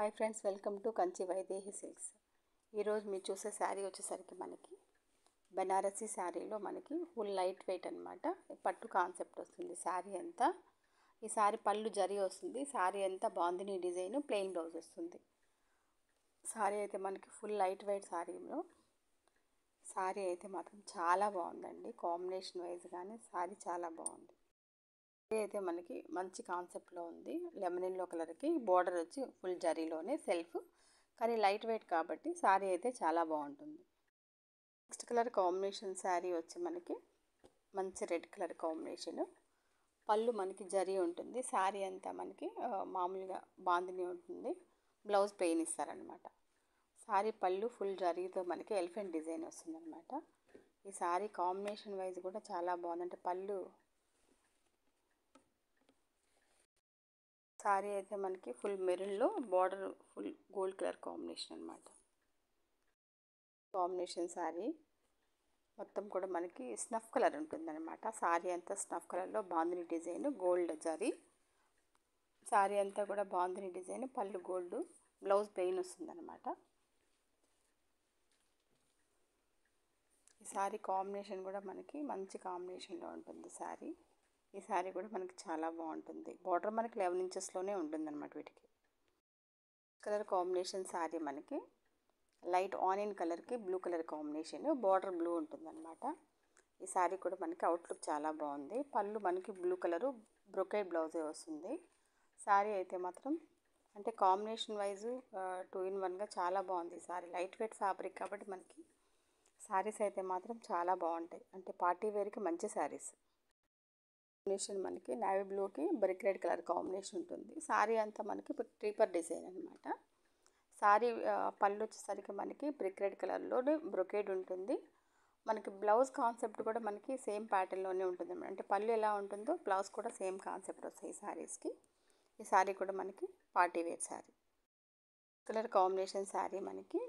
Hi friends, welcome to Kanchi Vaidehi silks. ఈరోజు మీరు చూసే శారీ వచ్చేసరికి మనకి బెనారసీ శారీలో మనకి ఫుల్ లైట్ వెయిట్ అనమాట. పట్టు కాన్సెప్ట్ వస్తుంది శారీ అంతా. ఈ శారీ పళ్ళు జరీ వస్తుంది. శారీ అంతా బాందిని డిజైన్, ప్లెయిన్ బ్లౌజ్ వస్తుంది. శారీ అయితే మనకి ఫుల్ లైట్ వెయిట్ శారీ అయితే మాత్రం చాలా బాగుందండి. కాంబినేషన్ వైజ్ కానీ శారీ చాలా బాగుంది. అయితే మనకి మంచి కాన్సెప్ట్లో ఉంది. లెమన్ ఎల్లో కలర్కి బోర్డర్ వచ్చి ఫుల్ జరీలోనే సెల్ఫ్, కానీ లైట్ వెయిట్ కాబట్టి శారీ అయితే చాలా బాగుంటుంది. నెక్స్ట్ కలర్ కాంబినేషన్ శారీ వచ్చి మనకి మంచి రెడ్ కలర్ కాంబినేషన్. పళ్ళు మనకి జరీ ఉంటుంది. శారీ అంతా మనకి మామూలుగా బాందిని ఉంటుంది. బ్లౌజ్ పెయిన్ ఇస్తారనమాట. శారీ పళ్ళు ఫుల్ జరీతో మనకి ఎలిఫెంట్ డిజైన్ వస్తుందన్నమాట. ఈ శారీ కాంబినేషన్ వైజ్ కూడా చాలా బాగుంది. అంటే పళ్ళు శారీ అయితే మనకి ఫుల్ మెరూన్లో border full gold colour combination అనమాట. కాంబినేషన్ శారీ మొత్తం కూడా మనకి స్నఫ్ కలర్ ఉంటుందన్నమాట. శారీ అంతా స్నఫ్ కలర్లో బాందిని డిజైన్, గోల్డ్ జరీ. శారీ అంతా కూడా బాందిని డిజైన్, పళ్ళు గోల్డ్, బ్లౌజ్ పెయిన్ వస్తుందన్నమాట. ఈ శారీ కాంబినేషన్ కూడా మనకి మంచి కాంబినేషన్లో ఉంటుంది శారీ. ఈ శారీ కూడా మనకి చాలా బాగుంటుంది. బార్డర్ మనకి 11 ఇంచెస్లోనే ఉంటుందన్నమాట. వీటికి కలర్ కాంబినేషన్ శారీ మనకి లైట్ ఆనియన్ కలర్కి blue colour combination, border blue ఉంటుందన్నమాట. ఈ శారీ కూడా మనకి అవుట్లుక్ చాలా బాగుంది. పళ్ళు మనకి బ్లూ కలరు బ్రొకేడ్ బ్లౌజే వస్తుంది. శారీ అయితే మాత్రం అంటే కాంబినేషన్ వైజు 2 in 1గా చాలా బాగుంది. శారీ లైట్ వెయిట్ ఫ్యాబ్రిక్ కాబట్టి మనకి శారీస్ అయితే మాత్రం చాలా బాగుంటాయి. అంటే పార్టీ వేర్కి మంచి శారీస్. కాంబినేషన్ మనకి నేవీ బ్లూకి బ్రిక్ రెడ్ కలర్ కాంబినేషన్ ఉంటుంది. శారీ అంతా మనకి క్రీపర్ డిజైన్ అనమాట. శారీ పళ్ళు వచ్చేసరికి మనకి బ్రిక్ రెడ్ కలర్లోనే బ్రొకేడ్ ఉంటుంది. మనకి బ్లౌజ్ కాన్సెప్ట్ కూడా మనకి సేమ్ ప్యాటర్న్లోనే ఉంటుంది. అంటే పళ్ళు ఎలా ఉంటుందో బ్లౌజ్ కూడా సేమ్ కాన్సెప్ట్ వస్తాయి ఈ శారీస్కి. ఈ శారీ కూడా మనకి party wear sari. Colour combination sari మనకి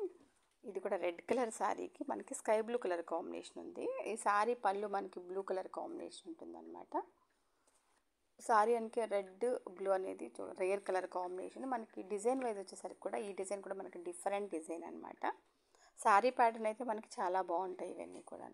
ఇది కూడా రెడ్ కలర్ శారీకి మనకి స్కై బ్లూ కలర్ కాంబినేషన్ ఉంది. ఈ శారీ పళ్ళు మనకి బ్లూ కలర్ కాంబినేషన్ ఉంటుందన్నమాట. శారీ అంటే రెడ్ బ్లూ అనేది రేర్ కలర్ కాంబినేషన్. మనకి డిజైన్ వైజ్ వచ్చేసరికి కూడా ఈ డిజైన్ కూడా మనకి డిఫరెంట్ డిజైన్ అనమాట. శారీ ప్యాటర్న్ అయితే మనకి చాలా బాగుంటాయి ఇవన్నీ కూడా.